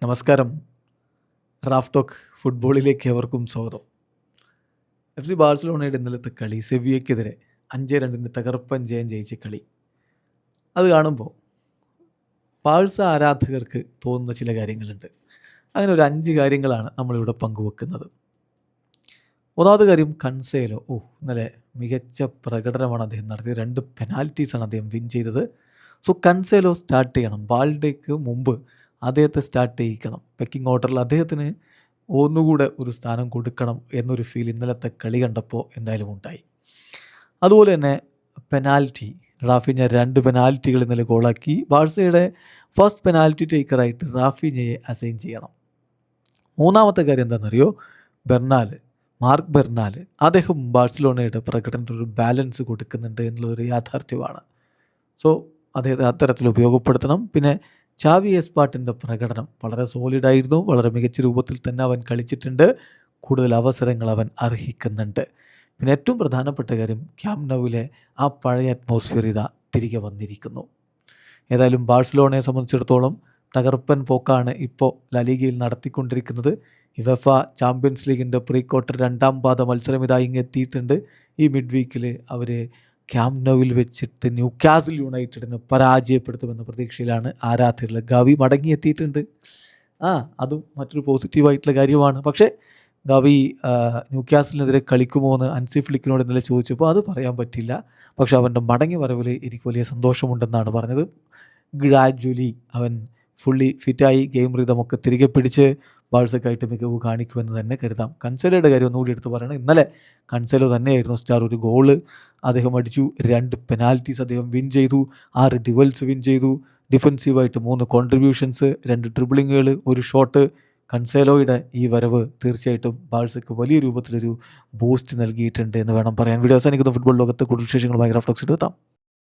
നമസ്കാരം. Raf talk ഫുട്ബോളിലേക്ക് ഏവർക്കും സ്വാഗതം. എഫ് സി ബാഴ്സലോണയുടെ ഇന്നലത്തെ കളി സെവിയ്യക്കെതിരെ 5-2 തകർപ്പൻ ജയം ജയിച്ച കളി അത് കാണുമ്പോൾ ബാഴ്സ ആരാധകർക്ക് തോന്നുന്ന ചില കാര്യങ്ങളുണ്ട്. അങ്ങനെ ഒരു 5 കാര്യങ്ങളാണ് നമ്മളിവിടെ പങ്കുവെക്കുന്നത്. ഒന്നാമത്തെ കാര്യം, കൺസേലോ. ഇന്നലെ മികച്ച പ്രകടനമാണ് അദ്ദേഹം നടത്തിയത്. 2 പെനാൽറ്റീസാണ് അദ്ദേഹം വിൻ ചെയ്തത്. സോ കൺസേലോ സ്റ്റാർട്ട് ചെയ്യണം. ബാൾഡേക്ക് മുമ്പ് അദ്ദേഹത്തെ സ്റ്റാർട്ട് ചെയ്യിക്കണം. പെക്കിംഗ് ഓർഡറിൽ അദ്ദേഹത്തിന് ഒന്നുകൂടെ ഒരു സ്ഥാനം കൊടുക്കണം എന്നൊരു ഫീൽ ഇന്നലത്തെ കളി കണ്ടപ്പോൾ എന്തായാലും ഉണ്ടായി. അതുപോലെ തന്നെ പെനാൽറ്റി, റാഫിഞ്ഞ 2 പെനാൽറ്റികൾ ഇന്നലെ ഗോളാക്കി. ബാഴ്സയുടെ ഫസ്റ്റ് പെനാൽറ്റി ടേക്കറായിട്ട് റാഫിഞ്ഞയെ അസൈൻ ചെയ്യണം. മൂന്നാമത്തെ കാര്യം എന്താണെന്നറിയോ? മാർക്ക് ബെർണാൽ. അദ്ദേഹം ബാഴ്സലോണയുടെ പ്രകടനത്തിൽ ഒരു ബാലൻസ് കൊടുക്കുന്നുണ്ട് എന്നുള്ളൊരു യാഥാർത്ഥ്യമാണ്. സോ അദ്ദേഹത്തെ അത്തരത്തിൽ ഉപയോഗപ്പെടുത്തണം. പിന്നെ ചാവി എസ്പാട്ടിൻ്റെ പ്രകടനം വളരെ സോളിഡായിരുന്നു. വളരെ മികച്ച രൂപത്തിൽ തന്നെ അവൻ കളിച്ചിട്ടുണ്ട്. കൂടുതൽ അവസരങ്ങൾ അവൻ അർഹിക്കുന്നുണ്ട്. പിന്നെ ഏറ്റവും പ്രധാനപ്പെട്ട കാര്യം, ക്യാമ്പ് നൗവിലെ ആ പഴയ അറ്റ്മോസ്ഫിയർ തിരികെ വന്നിരിക്കുന്നു. ഏതായാലും ബാഴ്സലോണയെ സംബന്ധിച്ചിടത്തോളം തകർപ്പൻ പോക്കാണ് ഇപ്പോൾ ലാലിഗയിൽ നടത്തിക്കൊണ്ടിരിക്കുന്നത്. യുവേഫ ചാമ്പ്യൻസ് ലീഗിൻ്റെ പ്രീ ക്വാർട്ടർ 2ാം പാദ മത്സരം എത്തിയിട്ടുണ്ട്. ഈ മിഡ് വീക്കിൽ അവർ ക്യാമ്പ് നൗവിൽ വെച്ചിട്ട് ന്യൂകാസിൽ യുണൈറ്റഡിനെ പരാജയപ്പെടുത്തുമെന്ന പ്രതീക്ഷയിലാണ് ആരാധകർ. ഗവി മടങ്ങിയെത്തിയിട്ടുണ്ട്. അതും മറ്റൊരു പോസിറ്റീവായിട്ടുള്ള കാര്യമാണ്. പക്ഷേ ഗവി ന്യൂകാസിലിനെതിരെ കളിക്കുമോ എന്ന് ഹൻസി ഫ്ലിക്കിനോട് ഇന്നലെ ചോദിച്ചപ്പോൾ അത് പറയാൻ പറ്റില്ല. പക്ഷേ അവൻ്റെ മടങ്ങി വരവിൽ എനിക്ക് വലിയ സന്തോഷമുണ്ടെന്നാണ് പറഞ്ഞത്. ഗ്രാജ്വലി അവൻ ഫുള്ളി ഫിറ്റായി ഗെയിം റിതമൊക്കെ തിരികെ പിടിച്ച് ബാഴ്സക്കായിട്ട് മികവ് കാണിക്കുമെന്ന് തന്നെ കരുതാം. കൺസേലോയുടെ കാര്യം ഒന്നുകൂടി എടുത്ത് പറയണം. ഇന്നലെ കൺസേലോ തന്നെയായിരുന്നു സ്റ്റാർ. ഒരു ഗോള് അദ്ദേഹം അടിച്ചു, 2 പെനാൽറ്റീസ് അദ്ദേഹം വിൻ ചെയ്തു, 6 ഡ്യുവൽസ് വിൻ ചെയ്തു, ഡിഫൻസീവായിട്ട് 3 കോൺട്രിബ്യൂഷൻസ്, 2 ഡ്രിബിളിങ്ങുകൾ, 1 ഷോട്ട്. കൺസേലോയുടെ ഈ വരവ് തീർച്ചയായിട്ടും ബാഴ്സയ്ക്ക് വലിയ രൂപത്തിലൊരു ബൂസ്റ്റ് നൽകിയിട്ടുണ്ട് എന്ന് വേണം പറയാൻ. വീഡിയോ അവസാനിക്കുന്ന ഫുട്ബോൾ ലോകത്ത് കൂടുതൽ വിശേഷങ്ങളുമായി റാഫ് ടോക്സിൽ എത്താം.